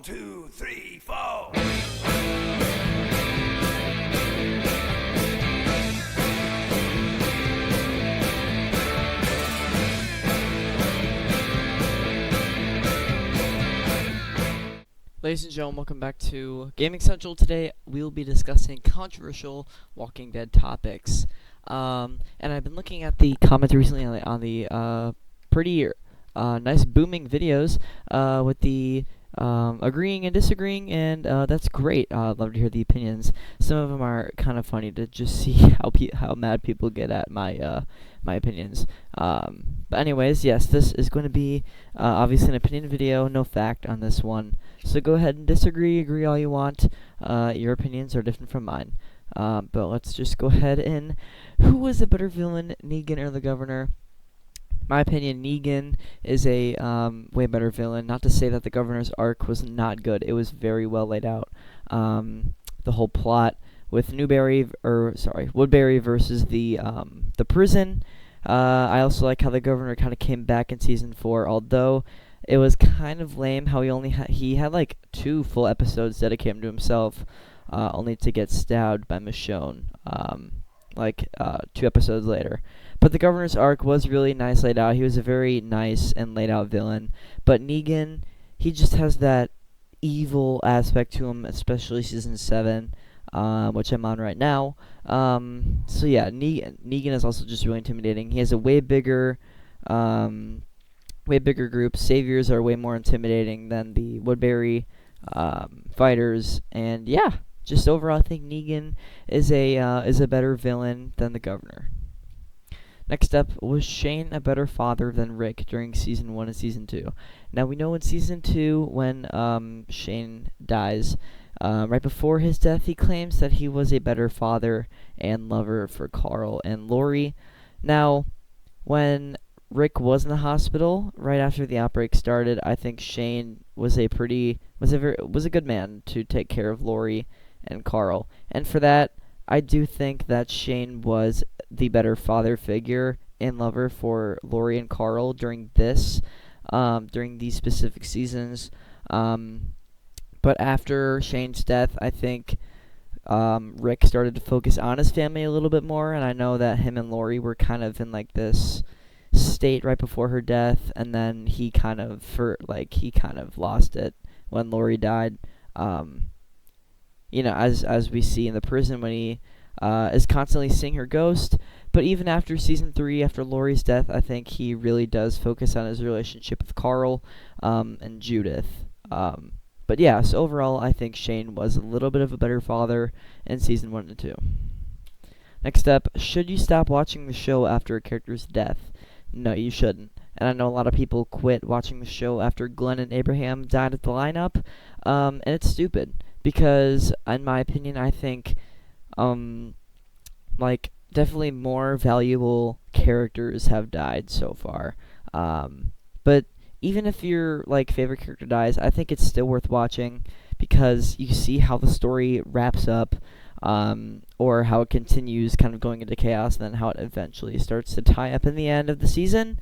2, 3, 4. Ladies and gentlemen, welcome back to Gaming Central. Today we'll be discussing controversial Walking Dead topics. And I've been looking at the comments recently on the pretty nice booming videos with the agreeing and disagreeing, and that's great. I'd love to hear the opinions. Some of them are kind of funny to just see how mad people get at my opinions. But anyways, yes, this is going to be obviously an opinion video, no fact on this one. So go ahead and disagree, agree all you want. Your opinions are different from mine. But let's just go ahead and... Who was a better villain, Negan or the Governor? My opinion, Negan is a way better villain. Not to say that the Governor's arc was not good. It was very well laid out. The whole plot with Woodbury versus the prison. I also like how the Governor kind of came back in season 4, although it was kind of lame how he had like 2 full episodes dedicated to himself, only to get stabbed by Michonne, 2 episodes later. But the Governor's arc was really nice laid out. He was a very nice and laid out villain. But Negan, he just has that evil aspect to him, especially season 7, which I'm on right now. So yeah, Negan is also just really intimidating. He has a way bigger group. Saviors are way more intimidating than the Woodbury fighters, and yeah, just overall, I think Negan is a better villain than the Governor. Next up, was Shane a better father than Rick during season 1 and season 2? Now we know in season 2 when Shane dies, right before his death, he claims that he was a better father and lover for Carl and Lori. Now, when Rick was in the hospital right after the outbreak started, I think Shane was a good man to take care of Lori and Carl, and for that, I do think that Shane was the better father figure and lover for Lori and Carl during these specific seasons. But after Shane's death, I think Rick started to focus on his family a little bit more, and I know that him and Lori were kind of in like this state right before her death, and then he kind of lost it when Lori died. As we see in the prison when he is constantly seeing her ghost. But even after season 3, after Lori's death, I think he really does focus on his relationship with Carl and Judith. But yeah, so overall, I think Shane was a little bit of a better father in season 1 and 2. Next up, should you stop watching the show after a character's death? No, you shouldn't. And I know a lot of people quit watching the show after Glenn and Abraham died at the lineup, and it's stupid. Because, in my opinion, I think, definitely more valuable characters have died so far. But even if your, favorite character dies, I think it's still worth watching because you see how the story wraps up, or how it continues kind of going into chaos, and then how it eventually starts to tie up in the end of the season.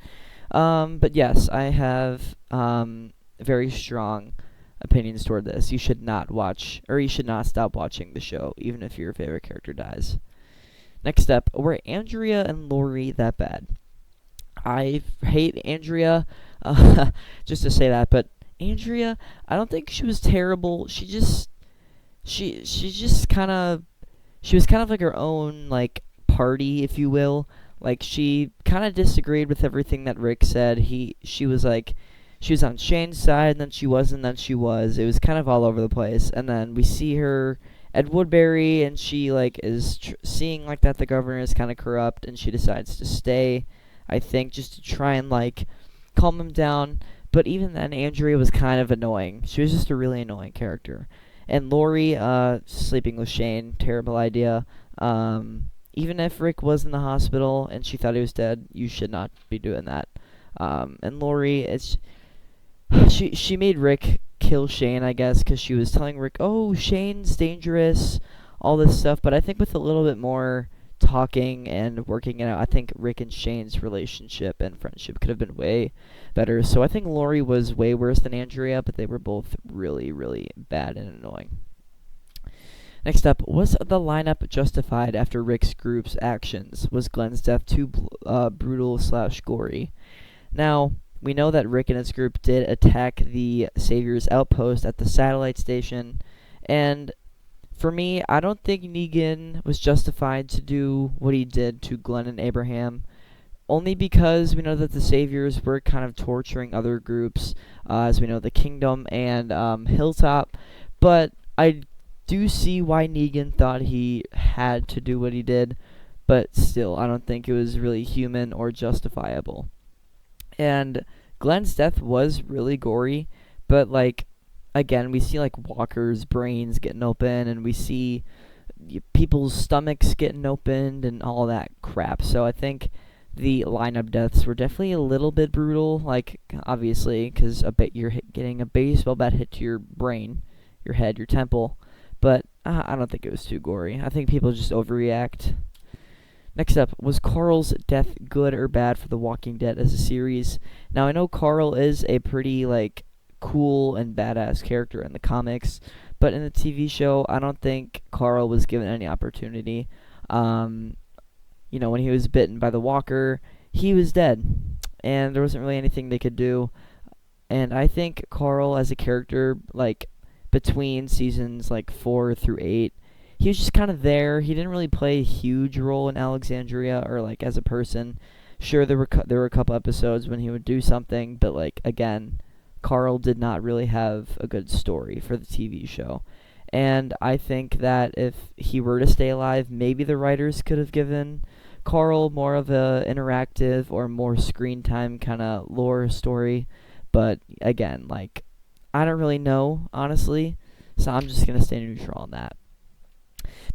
But yes, I have very strong opinions toward this. You should not stop watching the show, even if your favorite character dies. Next up, were Andrea and Lori that bad? I hate Andrea, just to say that, but Andrea, I don't think she was terrible. She was kind of like her own, party, if you will. She kind of disagreed with everything that Rick said. She was on Shane's side, and then she wasn't, then she was. It was kind of all over the place. And then we see her at Woodbury, and she, is seeing, that the Governor is kind of corrupt, and she decides to stay, I think, just to try and, calm him down. But even then, Andrea was kind of annoying. She was just a really annoying character. And Lori, sleeping with Shane, terrible idea. Even if Rick was in the hospital and she thought he was dead, you should not be doing that. And Lori, she made Rick kill Shane, I guess, because she was telling Rick, oh, Shane's dangerous, all this stuff. But I think with a little bit more talking and working it out. I think Rick and Shane's relationship and friendship could have been way better. So I think Lori was way worse than Andrea, but they were both really, really bad and annoying. Next up, was the lineup justified after Rick's group's actions? Was Glenn's death too brutal/gory? Now, we know that Rick and his group did attack the Savior's outpost at the satellite station, and for me, I don't think Negan was justified to do what he did to Glenn and Abraham, only because we know that the Saviors were kind of torturing other groups, as we know, the Kingdom and Hilltop, but I do see why Negan thought he had to do what he did, but still, I don't think it was really human or justifiable. And Glenn's death was really gory, but, like, again, we see, like, Walker's brains getting open, and we see people's stomachs getting opened and all that crap. So I think the lineup deaths were definitely a little bit brutal, like, obviously, because you're getting a baseball bat hit to your brain, your head, your temple. But I don't think it was too gory. I think people just overreact. Next up, was Carl's death good or bad for The Walking Dead as a series? Now, I know Carl is a pretty, like, cool and badass character in the comics, but in the TV show, I don't think Carl was given any opportunity. When he was bitten by the walker, he was dead, and there wasn't really anything they could do. And I think Carl as a character, like, between seasons like 4 through 8, he was just kind of there. He didn't really play a huge role in Alexandria or, like, as a person. Sure, there were a couple episodes when he would do something, but, like, again, Carl did not really have a good story for the TV show. And I think that if he were to stay alive, maybe the writers could have given Carl more of a interactive or more screen time kind of lore story. But again, like, I don't really know, honestly, so I'm just going to stay neutral on that.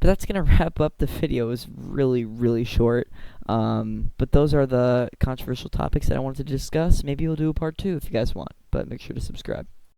But that's going to wrap up the video. It was really, really short. But those are the controversial topics that I wanted to discuss. Maybe we'll do a part 2 if you guys want, but make sure to subscribe.